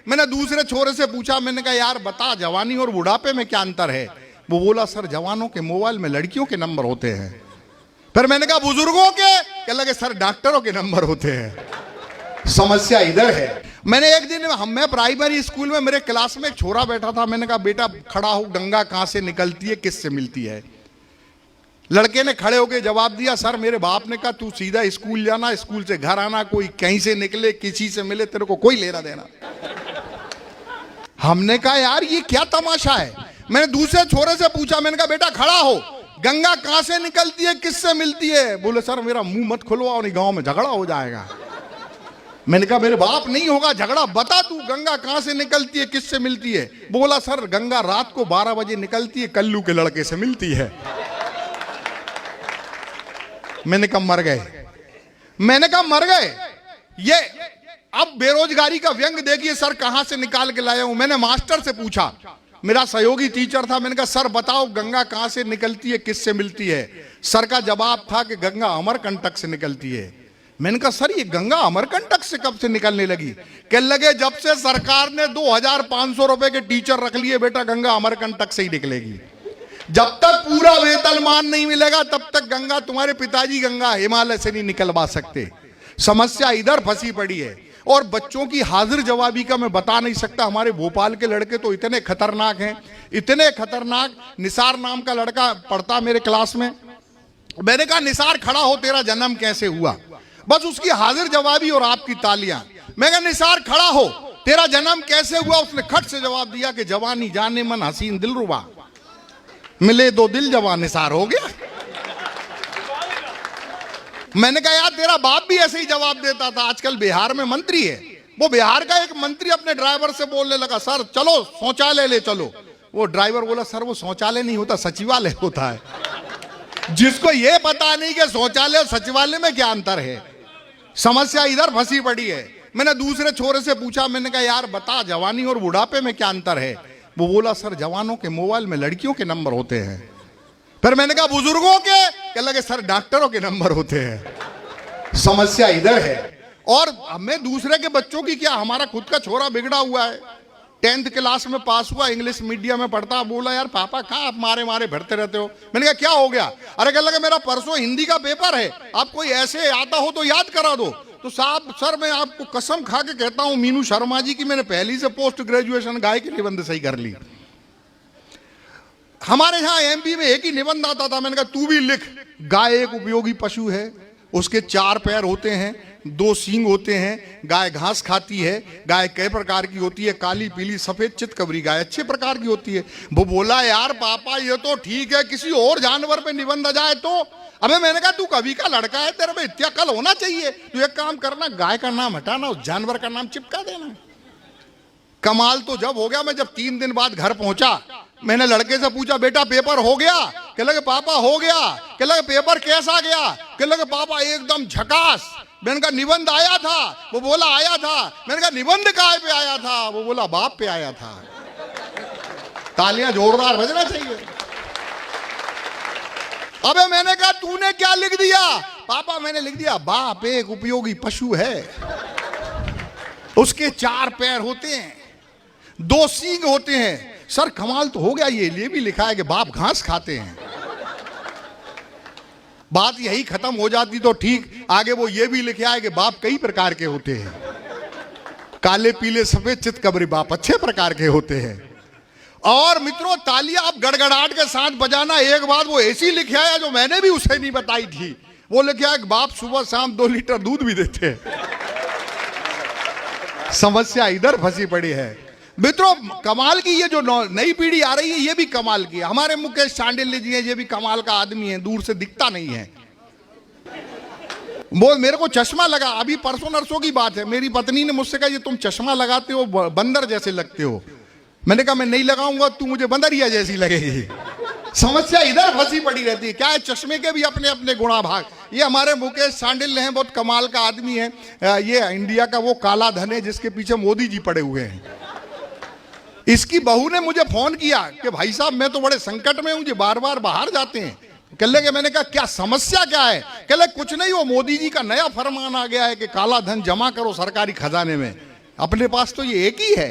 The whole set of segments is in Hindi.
मैंने दूसरे छोरे से पूछा, मैंने कहा यार बता जवानी और बुढ़ापे में क्या अंतर है? वो बोला सर जवानों के मोबाइल में लड़कियों के नंबर होते हैं। फिर मैंने कहा बुजुर्गों के? कह लगे सर डॉक्टरों के नंबर होते हैं। समस्या इधर है। मैंने एक दिन मैं प्राइमरी स्कूल में, मेरे क्लास में एक छोरा बैठा था, मैंने कहा बेटा खड़ा हो, गंगा कहां से निकलती है, किससे मिलती है? लड़के ने खड़े होकर जवाब दिया, सर मेरे बाप ने कहा तू सीधा स्कूल जाना, स्कूल से घर आना, कोई कहीं से निकले किसी से मिले तेरे को कोई लेना देना। हमने कहा यार ये क्या तमाशा है। मैंने दूसरे छोरे से पूछा, मैंने कहा बेटा खड़ा हो, गंगा कहां से निकलती है, किससे मिलती है? बोले सर मेरा मुंह मत खुलवाओ, नहीं गांव में झगड़ा हो जाएगा। मैंने कहा मेरे बाप नहीं होगा झगड़ा, बता तू गंगा कहां से निकलती है, किससे मिलती है? बोला सर गंगा रात को 12 बजे निकलती है, कल्लू के लड़के से मिलती है। मैंने कहा मर गए। मैंने कहा मर गए। ये अब बेरोजगारी का व्यंग देखिए सर कहां से निकाल के लाया हूं। मैंने मास्टर से पूछा, मेरा सहयोगी टीचर था, मैंने कहा सर बताओ गंगा कहां से निकलती है, किससे मिलती है? सर का जवाब था कि गंगा अमरकंटक से निकलती है। मैंने कहा सर ये गंगा अमरकंटक से कब से निकलने लगी? कह लगे जब से सरकार ने 2500 रुपए के टीचर रख लिए बेटा गंगा अमरकंटक से ही निकलेगी। जब तक पूरा वेतनमान नहीं मिलेगा तब तक गंगा, तुम्हारे पिताजी गंगा हिमालय से नहीं निकलवा सकते। समस्या इधर फंसी पड़ी है। और बच्चों की हाजिर जवाबी का मैं बता नहीं सकता। हमारे भोपाल के लड़के तो इतने खतरनाक हैं, इतने खतरनाक। निसार नाम का लड़का पढ़ता मेरे क्लास में। मैंने कहा निसार खड़ा हो, तेरा जन्म कैसे हुआ? बस उसकी हाजिर जवाबी और आपकी तालियां। मैं कहा निसार खड़ा हो, तेरा जन्म कैसे हुआ? उसने खट से जवाब दिया कि जवानी जाने मन हसीन दिलरुबा, मिले दो दिल जवान निसार हो गया। मैंने कहा यार तेरा बाप भी ऐसे ही जवाब देता था। आजकल बिहार में मंत्री है, वो बिहार का एक मंत्री अपने ड्राइवर से बोलने लगा, सर चलो शौचालय ले चलो। वो ड्राइवर बोला सर वो शौचालय नहीं होता, सचिवालय होता है। जिसको ये पता नहीं कि शौचालय और सचिवालय में क्या अंतर है। समस्या इधर फंसी पड़ी है। मैंने दूसरे छोरे से पूछा, मैंने कहा यार बता जवानी और बुढ़ापे में क्या अंतर है? वो बोला सर जवानों के मोबाइल में लड़कियों के नंबर होते हैं। फिर मैंने कहा बुजुर्गों के? कह लगे सर डॉक्टरों के नंबर होते हैं। समस्या इधर है। और हमें दूसरे के बच्चों की क्या, हमारा खुद का छोरा बिगड़ा हुआ है, 10th क्लास में पास हुआ, इंग्लिश मीडियम में पढ़ता। बोला यार पापा कहाँ आप मारे मारे भरते रहते हो? मैंने कहा क्या हो गया? अरे कह लगा मेरा परसों हिंदी का पेपर है, आप कोई ऐसे आता हो तो याद करा दो। तो साहब सर मैं आपको कसम खा के कहता हूं मीनू शर्मा जी की मैंने पहली से पोस्ट ग्रेजुएशन गाय के निबंध सही कर ली। हमारे यहाँ एमपी में एक ही निबंध आता था। मैंने कहा तू भी लिख, गाय एक उपयोगी पशु है, उसके 4 पैर होते हैं, 2 सींग होते हैं, गाय घास खाती है, गाय कई प्रकार की होती है, काली पीली सफेद चितकबरी गाय अच्छे प्रकार की होती है। वो बोला यार पापा ये तो ठीक है, किसी और जानवर पे निबंध आ जाए तो? अबे मैंने कहा तू कवि का लड़का है, तेरे में इतनी अकल होना चाहिए। तू एक काम करना, गाय का नाम हटाना, उस जानवर का नाम चिपका देना। कमाल तो जब हो गया, मैं जब 3 दिन बाद घर पहुंचा, मैंने लड़के से पूछा बेटा पेपर हो गया? कह लगे पापा हो गया। कह लगे पेपर कैसा गया? कह लगे पापा एकदम झकास। मैंने कहा निबंध आया था? वो बोला आया था। मैंने कहा निबंध काय पे आया था? वो बोला बाप पे आया था। तालियां जोरदार बजना चाहिए। अबे मैंने कहा तूने क्या लिख दिया? पापा मैंने लिख दिया बाप एक उपयोगी पशु है, उसके 4 पैर होते हैं, 2 सींग होते हैं। सर कमाल तो हो गया, ये भी लिखा है कि बाप घास खाते हैं। बात यही खत्म हो जाती तो ठीक। आगे वो ये भी लिखा है कि बाप कई प्रकार के होते हैं, काले पीले सफेद चितकबरी बाप अच्छे प्रकार के होते हैं। और मित्रों तालियां आप गड़गड़ाहट के साथ बजाना। एक बात वो ऐसी लिखा है जो मैंने भी उसे नहीं बताई थी। वो लिखा है कि बाप सुबह शाम 2 लीटर दूध भी देते हैं। समस्या इधर फंसी पड़ी है। मित्रों कमाल की ये जो नई पीढ़ी आ रही है ये भी कमाल की है। हमारे मुकेश चांडिल्य जी हैं, ये भी कमाल का आदमी है, दूर से दिखता नहीं है। वो मेरे को चश्मा लगा, अभी परसों नरसों की बात है, मेरी पत्नी ने मुझसे कहा ये तुम चश्मा लगाते हो बंदर जैसे लगते हो। मैंने कहा मैं नहीं लगाऊंगा, तू मुझे बंदरिया जैसी लगेगी। समस्या इधर फंसी पड़ी रहती है। क्या है, चश्मे के भी अपने अपने गुणा भाग। ये हमारे मुकेश चांडिल्य हैं, बहुत कमाल का आदमी है। ये इंडिया का वो काला धन है जिसके पीछे मोदी जी पड़े हुए हैं। इसकी बहू ने मुझे फोन किया कि भाई साहब मैं तो बड़े संकट में हूं, ये बार बार बाहर जाते हैं। कह लगे मैंने कहा क्या समस्या क्या है? कह लगे कुछ नहीं, वो मोदी जी का नया फरमान आ गया है कि काला धन जमा करो सरकारी खजाने में। अपने पास तो ये एक ही है।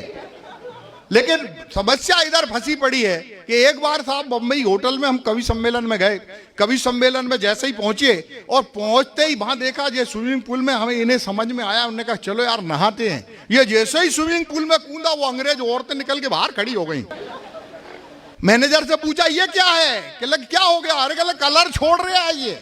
लेकिन समस्या इधर फंसी पड़ी है कि एक बार साहब बम्बई होटल में हम कवि सम्मेलन में गए। कवि सम्मेलन में जैसे ही पहुंचे और पहुंचते ही वहां देखा ये स्विमिंग पूल में, हमें इन्हें समझ में आया, उन्होंने कहा चलो यार नहाते हैं। ये जैसे ही स्विमिंग पूल में कूदा वो अंग्रेज औरतें निकल के बाहर खड़ी हो गई। मैनेजर से पूछा ये क्या है, क्या हो गया? अरे कलर छोड़ रहे हैं ये।